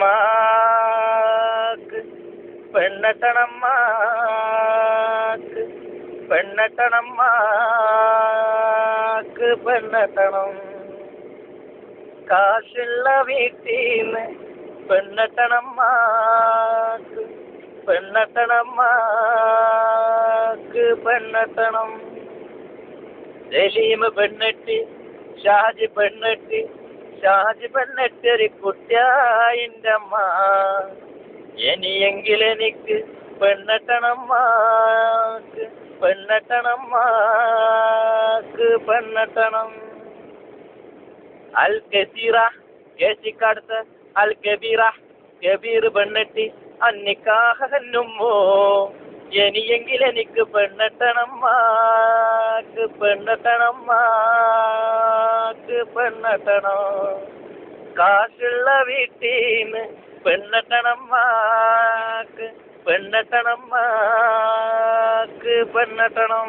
അമ്മാക്ക് പെണ്ണട്ടണമ്മാക്ക് പെണ്ണട്ടണമ്മാക്ക് പെണ്ണട്ടണം. കാശുള്ള വീട്ടീന്ന് പെണ്ണട്ടണമ്മാക്ക് പെണ്ണട്ടണമ്മാക്ക് പെണ്ണട്ടണം. സലീം പെണ്ണെട്ടി ഷാജി പെണ്ണെട്ടി ഷാജി പെണ്ണെട്ടൊരു കുട്ടിയായിൻ്റെ അമ്മ. ഇനിയെങ്കിലെനിക്ക് പെണ്ണട്ടണമ്മാക്ക് പെണ്ണട്ടണമ്മാക്ക് പെണ്ണട്ടണം. അൽ കസീറ കേസിക്കടുത്ത് അൽ കബീറ കബീർ പെണ്ണെട്ടി അന്നിക്കാഹന്നുമ്മോ. ഇനിയെങ്കിലെനിക്ക് പെണ്ണട്ടണമ്മാക്ക് പെണ്ണട്ടണമ്മാക്ക് പെണ്ണട്ടണം. കാശുള്ള വീട്ടീന്ന് പെണ്ണട്ടണമ്മാക്ക് പെണ്ണട്ടണമ്മാക്ക് പെണ്ണട്ടണം.